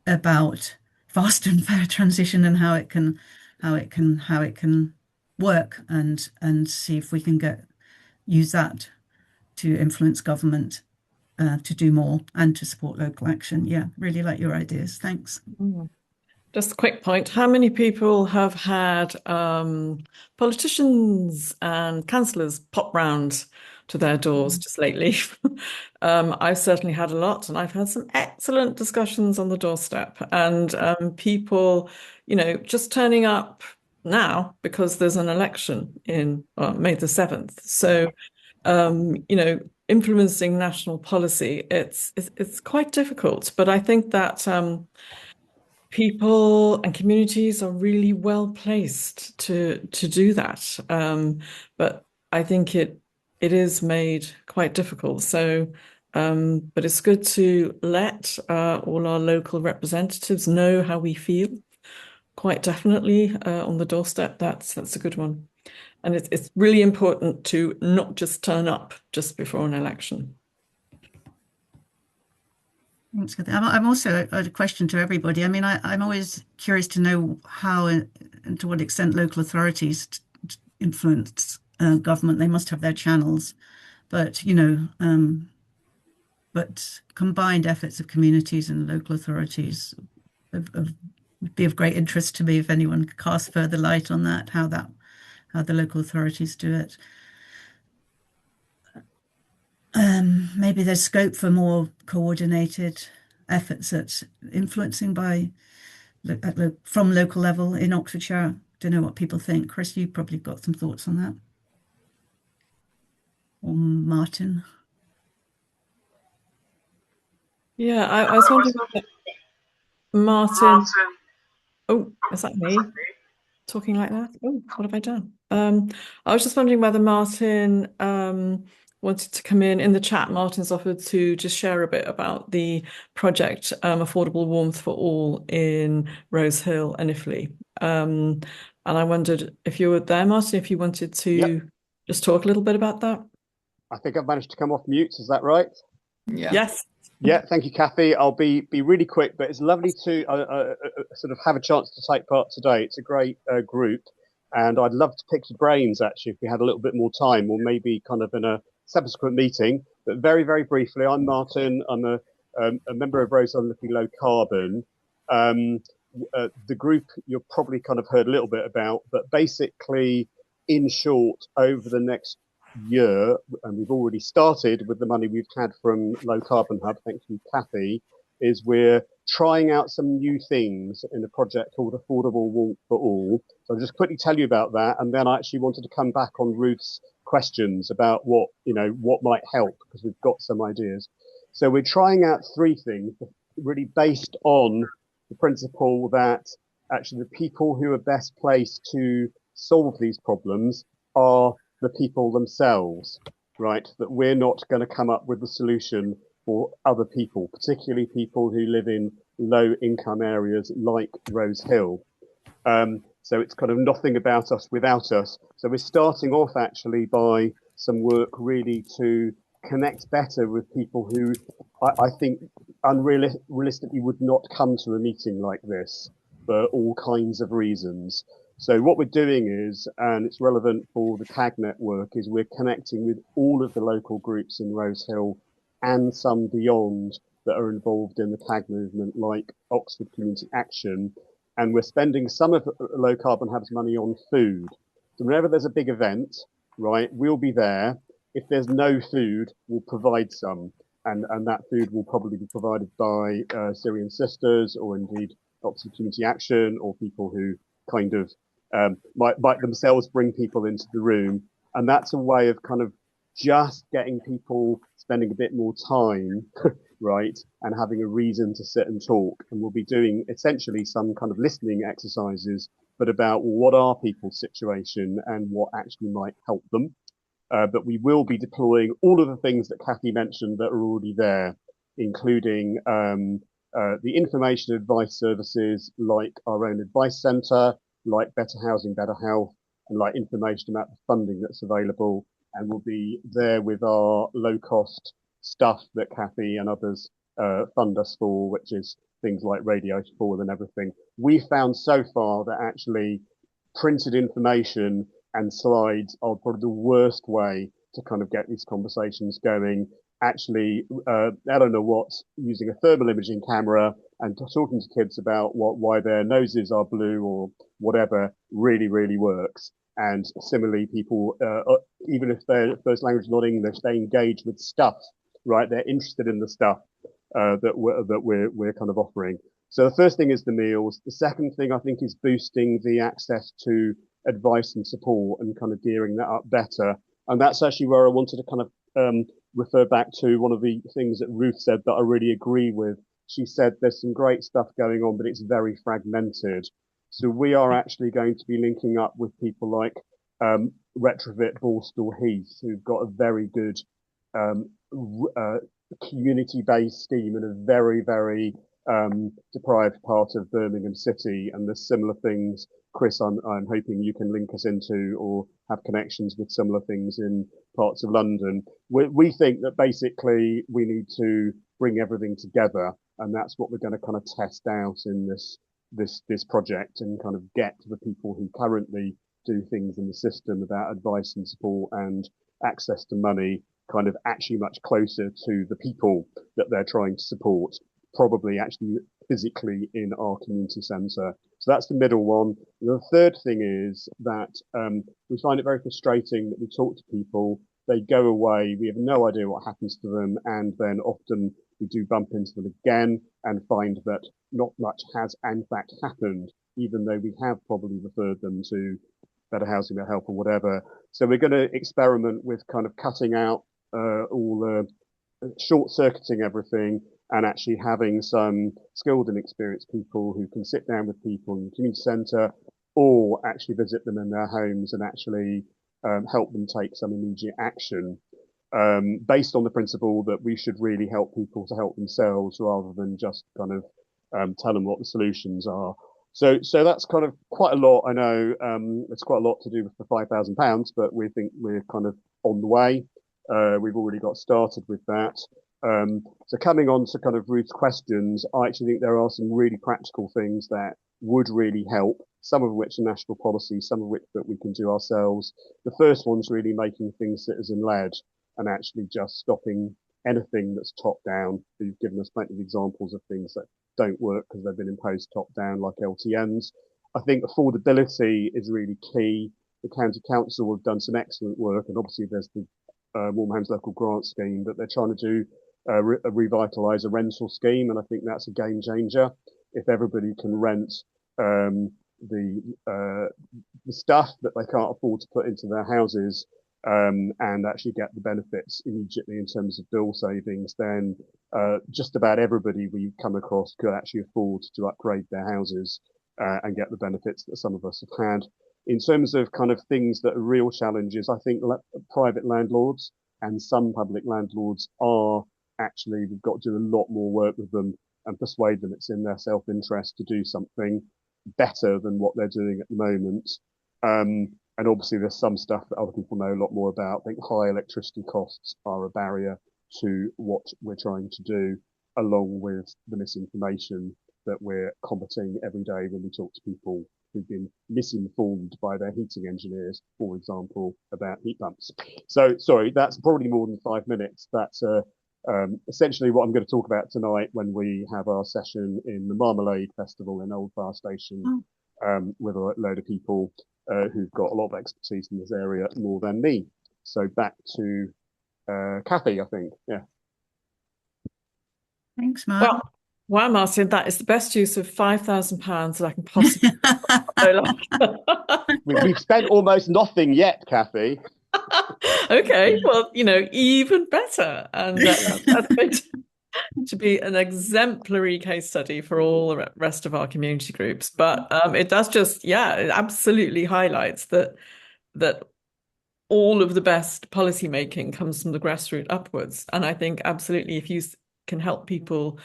about fast and fair transition and how it can work, and see if we can use that to influence government to do more and to support local action. Yeah, really like your ideas. Thanks. Mm. Just a quick point. How many people have had politicians and councillors pop round to their doors just lately? I've certainly had a lot, and I've had some excellent discussions on the doorstep, and people, just turning up now because there's an election in May the 7th. So, influencing national policy, it's quite difficult, but I think that people and communities are really well placed to do that. But I think it is made quite difficult. So, but it's good to let all our local representatives know how we feel. Quite definitely on the doorstep. That's a good one. And it's really important to not just turn up just before an election. Thanks. I'm also a question to everybody. I mean, I'm always curious to know how and to what extent local authorities influence government. They must have their channels, but but combined efforts of communities and local authorities would be of great interest to me if anyone could cast further light on that, how the local authorities do it. Maybe there's scope for more coordinated efforts at influencing from local level in Oxfordshire. Don't know what people think. Chris, you probably got some thoughts on that. Or Martin. Yeah, I was wondering, Martin. Oh, is that me talking like that? Oh, what have I done? I was just wondering whether Martin wanted to come in the chat. Martin's offered to just share a bit about the project Affordable Warmth for All in Rose Hill and Iffley. And I wondered if you were there, Martin, if you wanted to just talk a little bit about that. I think I've managed to come off mute. Is that right? Yeah. Yes. Yeah, thank you, Kathy. I'll be really quick, but it's lovely to sort of have a chance to take part today. It's a great group, and I'd love to pick your brains, actually, if we had a little bit more time, or maybe kind of in a subsequent meeting. But very, very briefly, I'm Martin. I'm a member of Rose Hill Looking Low Carbon. The group you've probably kind of heard a little bit about, but basically, in short, over the next year, and we've already started with the money we've had from Low Carbon Hub, thank you, Kathy. is we're trying out some new things in a project called Affordable Walk for All. So I'll just quickly tell you about that, and then I actually wanted to come back on Ruth's questions about what might help, because we've got some ideas. So we're trying out three things, really based on the principle that actually the people who are best placed to solve these problems are the people themselves, right? That we're not going to come up with the solution for other people, particularly people who live in low income areas like Rose Hill. So it's kind of nothing about us without us. So we're starting off actually by some work really to connect better with people who I think unrealistically would not come to a meeting like this for all kinds of reasons. So what we're doing is, and it's relevant for the CAG network, is we're connecting with all of the local groups in Rose Hill and some beyond that are involved in the CAG movement, like Oxford Community Action. And we're spending some of Low Carbon Hub's money on food. So whenever there's a big event, right, we'll be there. If there's no food, we'll provide some. And that food will probably be provided by Syrian Sisters, or indeed Oxford Community Action, or people who kind of might themselves bring people into the room. And that's a way of kind of just getting people spending a bit more time, right, and having a reason to sit and talk. And we'll be doing essentially some kind of listening exercises, but about what are people's situation and what actually might help them. But we will be deploying all of the things that Kathy mentioned that are already there, including the information advice services like our own advice centre, like Better Housing, Better Health, and like information about the funding that's available. And we'll be there with our low-cost stuff that Kathy and others fund us for, which is things like Radio 4 and everything. We found so far that actually printed information and slides are probably the worst way to kind of get these conversations going. Actually, I don't know what, using a thermal imaging camera and talking to kids about why their noses are blue or whatever really works. And similarly, people, even if their first language is not English, they engage with stuff, right? They're interested in the stuff that we're kind of offering. So the first thing is the meals. The second thing I think is boosting the access to advice and support and kind of gearing that up better. And that's actually where I wanted to kind of refer back to one of the things that Ruth said that I really agree with. She said there's some great stuff going on, but it's very fragmented. So we are actually going to be linking up with people like Retrofit Borstal Heath, who've got a very good community-based scheme in a very deprived part of Birmingham City. And there's similar things, Chris, I'm hoping you can link us into or have connections with similar things in parts of London. We think that basically we need to bring everything together, and that's what we're going to kind of test out in this project, and kind of get to the people who currently do things in the system about advice and support and access to money kind of actually much closer to the people that they're trying to support, probably actually physically in our community centre. So that's the middle one. The third thing is that we find it very frustrating that we talk to people, they go away, we have no idea what happens to them, and then often we do bump into them again and find that not much has in fact happened, even though we have probably referred them to Better Housing, Better Help or whatever. So we're going to experiment with kind of cutting out all the short-circuiting everything, and actually having some skilled and experienced people who can sit down with people in the community centre, or actually visit them in their homes and actually help them take some immediate action, based on the principle that we should really help people to help themselves rather than just kind of tell them what the solutions are. So that's kind of quite a lot. I know it's quite a lot to do with the £5,000, but we think we're kind of on the way. We've already got started with that. So coming on to kind of Ruth's questions, I actually think there are some really practical things that would really help, some of which are national policy, some of which that we can do ourselves. The first one's really making things citizen-led and actually just stopping anything that's top-down. You've given us plenty of examples of things that don't work because they've been imposed top-down, like LTNs. I think affordability is really key. The County Council have done some excellent work, and obviously there's the Warm Homes Local Grant Scheme, but they're trying to do revitalise a rental scheme, and I think that's a game changer. If everybody can rent the stuff that they can't afford to put into their houses and actually get the benefits immediately in terms of bill savings, then just about everybody we come across could actually afford to upgrade their houses and get the benefits that some of us have had. In terms of kind of things that are real challenges, I think private landlords and some public landlords are actually, we've got to do a lot more work with them and persuade them it's in their self-interest to do something better than what they're doing at the moment. And obviously there's some stuff that other people know a lot more about. I think high electricity costs are a barrier to what we're trying to do, along with the misinformation that we're combating every day when we talk to people who've been misinformed by their heating engineers, for example, about heat pumps. So, sorry, that's probably more than 5 minutes. That's essentially what I'm going to talk about tonight when we have our session in the Marmalade Festival in Old Fire Station with a load of people who've got a lot of expertise in this area more than me. So back to Kathy, I think. Yeah. Thanks, Martin. Well, wow, Martin, that is the best use of £5,000 that I can possibly. We've spent almost nothing yet, Kathy. Okay, well, even better. And that's going to be an exemplary case study for all the rest of our community groups. But it does just, it absolutely highlights that all of the best policy making comes from the grassroots upwards. And I think absolutely if you can help people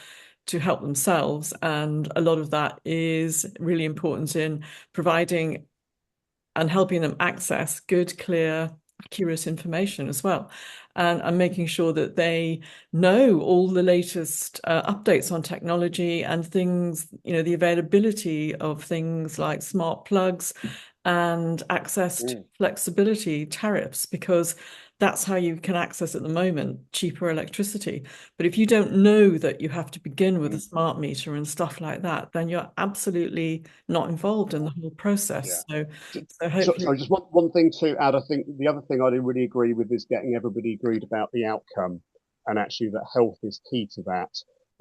to help themselves, and a lot of that is really important in providing and helping them access good, clear, accurate information as well, and making sure that they know all the latest updates on technology and things, the availability of things like smart plugs and access to flexibility tariffs, because that's how you can access at the moment cheaper electricity. But if you don't know that you have to begin with a smart meter and stuff like that, then you're absolutely not involved in the whole process. Yeah. So hopefully. So just one thing to add. I think the other thing I didn't really agree with is getting everybody agreed about the outcome, and actually that health is key to that.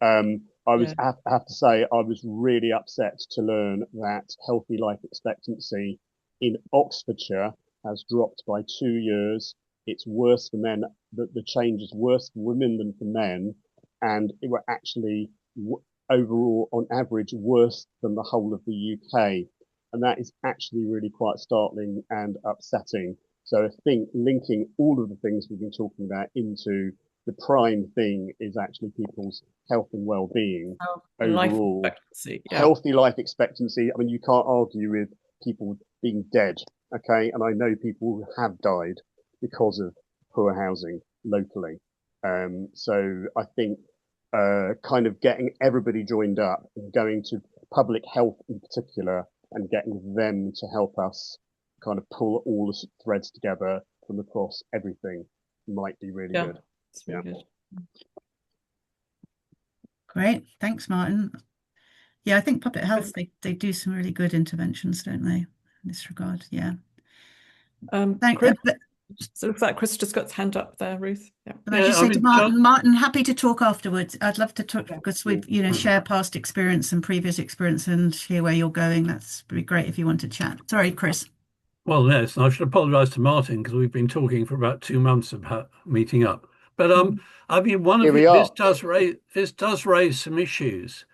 I have to say I was really upset to learn that healthy life expectancy in Oxfordshire has dropped by 2 years. It's worse for men. The change is worse for women than for men, and it were actually overall, on average, worse than the whole of the UK. And that is actually really quite startling and upsetting. So I think linking all of the things we've been talking about into the prime thing is actually people's health and well-being overall. Life expectancy, healthy life expectancy. I mean, you can't argue with people being dead, okay? And I know people who have died because of poor housing locally. So I think kind of getting everybody joined up and going to public health in particular and getting them to help us kind of pull all the threads together from across everything might be really good. It's really good. Great. Thanks, Martin. Yeah, I think public health, they do some really good interventions, don't they, in this regard? Yeah. Chris, so looks like Chris just got his hand up there, Ruth. Yeah. But I just say to Martin, happy to talk afterwards. I'd love to talk because we've, share past experience and previous experience and hear where you're going. That's pretty great if you want to chat. Sorry, Chris. Well, yes, I should apologise to Martin because we've been talking for about 2 months about meeting up. But I mean, this does raise some issues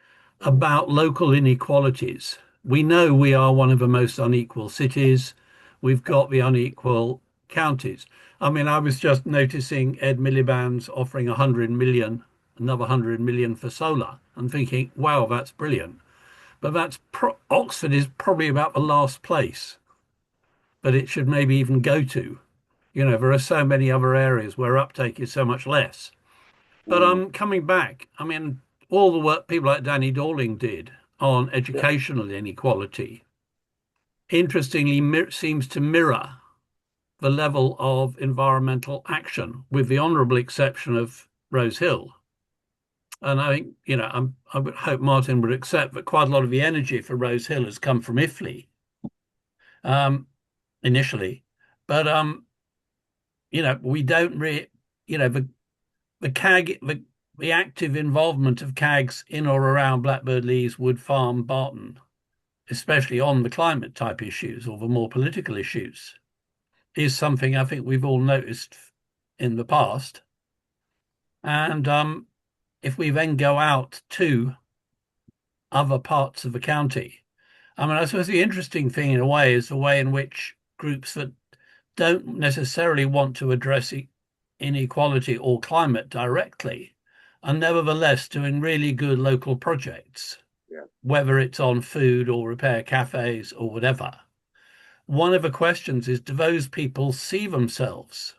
about local inequalities. We know we are one of the most unequal cities. We've got the unequal counties. I mean, I was just noticing Ed Miliband's offering 100 million, another 100 million for solar, and thinking, wow, that's brilliant. But Oxford is probably about the last place that it should maybe even go to. There are so many other areas where uptake is so much less. But coming back, I mean, all the work people like Danny Dorling did on educational inequality, interestingly, seems to mirror the level of environmental action, with the honourable exception of Rose Hill. And I think, I would hope Martin would accept that quite a lot of the energy for Rose Hill has come from IFLI initially. But, we don't really, the CAG, the active involvement of CAGs in or around Blackbird Leys, Wood Farm, Barton, especially on the climate type issues or the more political issues, is something I think we've all noticed in the past. And if we then go out to other parts of the county, I mean, I suppose the interesting thing in a way is the way in which groups that don't necessarily want to address inequality or climate directly are nevertheless doing really good local projects, whether it's on food or repair cafes or whatever. One of the questions is, do those people see themselves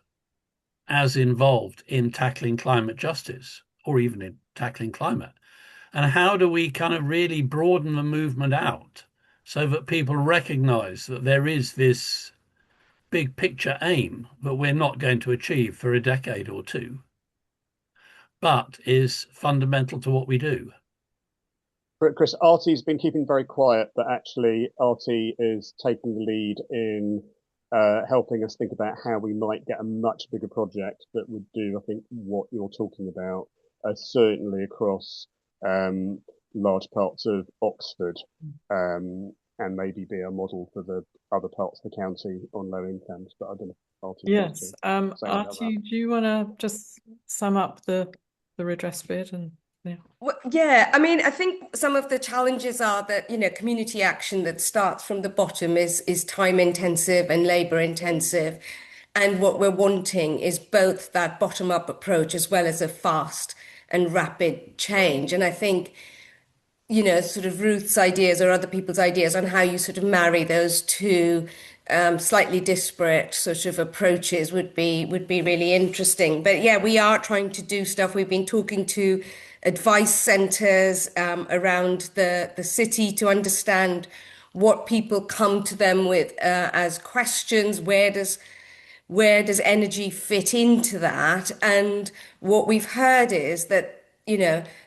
as involved in tackling climate justice or even in tackling climate? And how do we kind of really broaden the movement out so that people recognize that there is this big picture aim that we're not going to achieve for a decade or two, but is fundamental to what we do? Chris, Artie's been keeping very quiet, but actually Artie is taking the lead in helping us think about how we might get a much bigger project that would do, I think, what you're talking about, certainly across large parts of Oxford, and maybe be a model for the other parts of the county on low incomes. But I don't know if Artie wants Yes. to say about Archie, that. do you want to just sum up the redress bit? And yeah. Well, yeah, I mean, I think some of the challenges are that, community action that starts from the bottom is time intensive and labor intensive. And what we're wanting is both that bottom up approach as well as a fast and rapid change. And I think, sort of Ruth's ideas or other people's ideas on how you sort of marry those two slightly disparate sort of approaches would be really interesting. But yeah, we are trying to do stuff. We've been talking to advice centres around the city to understand what people come to them with as questions. Where does energy fit into that? And what we've heard is that,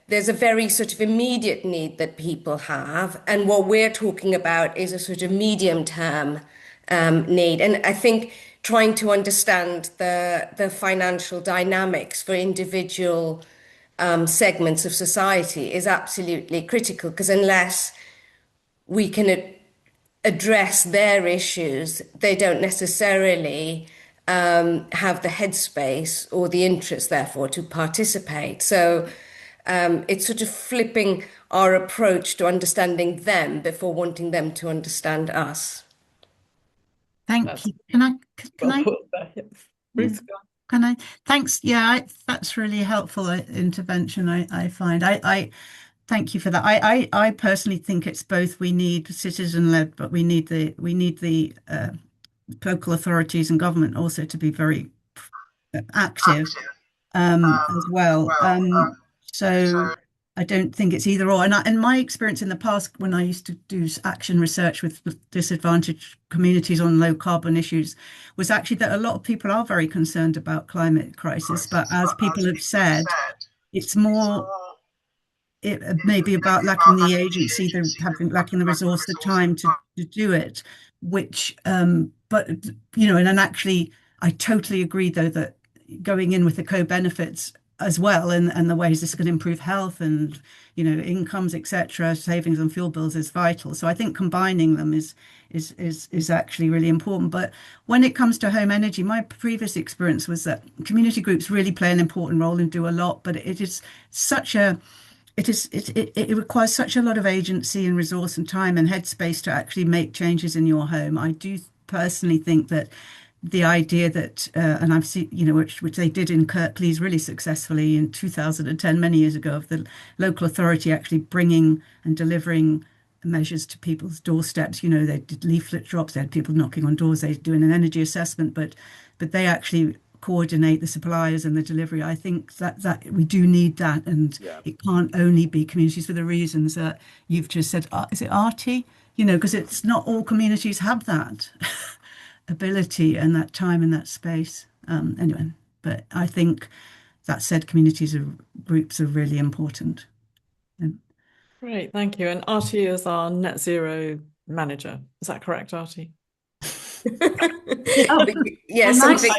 there's a very sort of immediate need that people have. And what we're talking about is a sort of medium term need. And I think trying to understand the financial dynamics for individual segments of society is absolutely critical, because unless we can address their issues, they don't necessarily have the headspace or the interest, therefore, to participate. So it's sort of flipping our approach to understanding them before wanting them to understand us. Thank you. Can I? Ruth, Can I? Thanks. Yeah, that's really helpful intervention. I find. I thank you for that. I personally think it's both. We need citizen-led, but we need the local authorities and government also to be very active as well. So I don't think it's either or. And in my experience in the past, when I used to do action research with disadvantaged communities on low carbon issues, was actually that a lot of people are very concerned about climate crisis. But as people have said, it's more, it may be about lacking the agency, lacking the resource, the time to do it, which, but, and then actually, I totally agree, though, that going in with the co-benefits as well, and the ways this can improve health and incomes, etc., savings on fuel bills is vital. So I think combining them is actually really important. But when it comes to home energy, my previous experience was that community groups really play an important role and do a lot, but it requires such a lot of agency and resource and time and headspace to actually make changes in your home. I do personally think that the idea that, and I've seen, which they did in Kirklees really successfully in 2010, many years ago, of the local authority actually bringing and delivering measures to people's doorsteps. They did leaflet drops, they had people knocking on doors, they're doing an energy assessment, but they actually coordinate the suppliers and the delivery. I think that we do need that, and it can't only be communities for the reasons that you've just said. Is it Artie? Because it's not all communities have that ability and that time and that space. Anyway, but I think that said, groups are really important. Great, thank you. And Artie is our net zero manager. Is that correct, Artie? Yeah, well, something.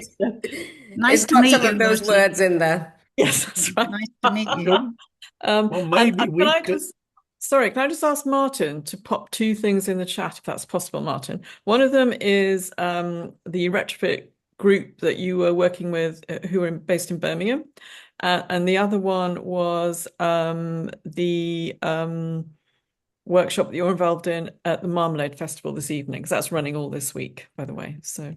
nice It's to got meet some you, of those Artie. words in there. Yes, that's right. Nice to meet you. Well, And maybe can we I could. just, sorry, can I just ask Martin to pop two things in the chat, if that's possible, Martin? One of them is the retrofit group that you were working with, who are based in Birmingham. And the other one was the workshop that you're involved in at the Marmalade Festival this evening, because that's running all this week, by the way. So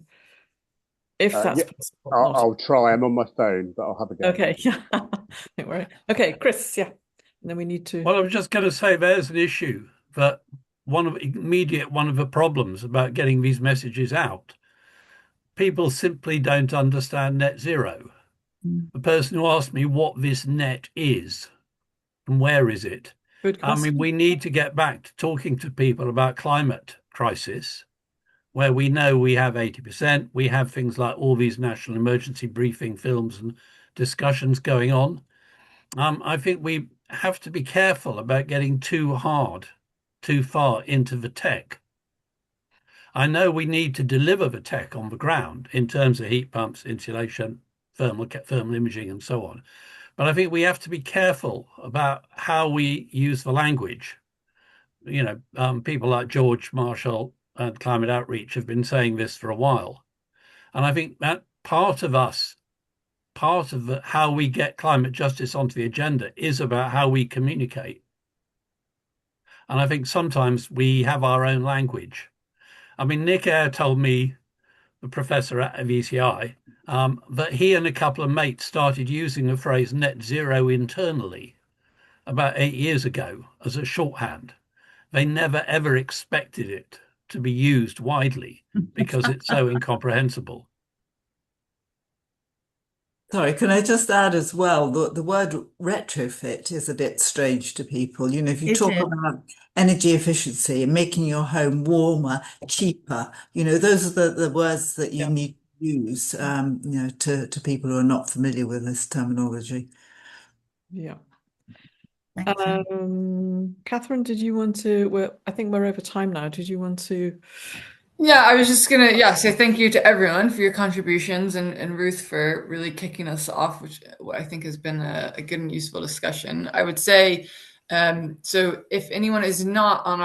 if that's Yeah, possible, Martin. I'll try. I'm on my phone, but I'll have a go. Okay, yeah, don't worry. Okay, Chris, yeah. And then we need to. Well, I was just going to say there's an issue that one of the problems about getting these messages out, people simply don't understand net zero. The person who asked me what this net is and where is it, Good I mean, question. we need to get back to talking to people about climate crisis, where we know we have 80%. We have things like all these national emergency briefing films and discussions going on. I think we have to be careful about getting too far into the tech. I know we need to deliver the tech on the ground in terms of heat pumps, insulation, thermal imaging, and so on. But I think we have to be careful about how we use the language. People like George Marshall and Climate Outreach have been saying this for a while. And I think that part of how we get climate justice onto the agenda is about how we communicate. And I think sometimes we have our own language. I mean, Nick Eyre told me, the professor at VCI, that he and a couple of mates started using the phrase net zero internally about 8 years ago as a shorthand. They never ever expected it to be used widely because it's so incomprehensible. Sorry, can I just add as well that the word retrofit is a bit strange to people. You know, if you It talk is. about energy efficiency and making your home warmer, cheaper, those are the words that you Yeah. need to use, to people who are not familiar with this terminology. Yeah. Thanks. Catherine, did you want to, I think we're over time now. Did you want to? Yeah, I was just gonna say thank you to everyone for your contributions and Ruth for really kicking us off, which what I think has been a good and useful discussion. I would say, so if anyone is not on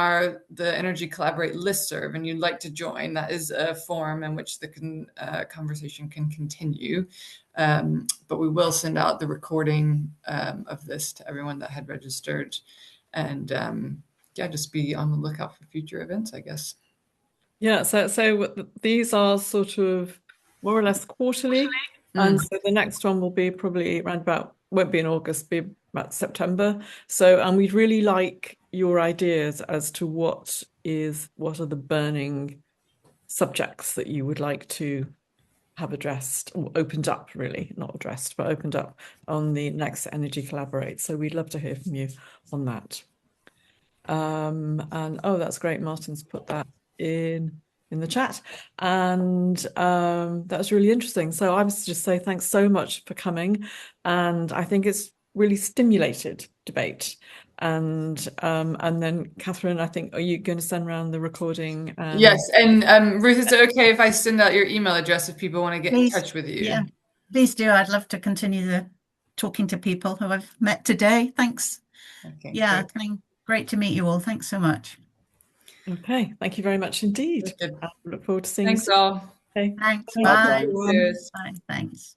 the Energy Collaborate listserv and you'd like to join, that is a forum in which the conversation can continue. But we will send out the recording of this to everyone that had registered, and just be on the lookout for future events, I guess. Yeah, so these are sort of more or less quarterly, and so the next one will be probably won't be in August, be about September. So, and we'd really like your ideas as to what are the burning subjects that you would like to have addressed or opened up, really, not addressed, but opened up on the next Energy Collaborate. So we'd love to hear from you on that. And oh, that's great. Martin's put that in the chat, and that's really interesting. So I was just say thanks so much for coming, and I think it's really stimulated debate. And then Catherine, I think, are you going to send around the recording? Yes, and Ruth, is it okay if I send out your email address if people want to get in Please, touch with you? yeah, please do. I'd love to continue the talking to people who I've met today. Thanks. Okay, Yeah, great. great to meet you all. Thanks so much. Okay, thank you very much indeed. Good. I look forward to seeing Thanks you soon. all. Okay. Thanks. Thank Bye. you. Cheers. Bye. Thanks.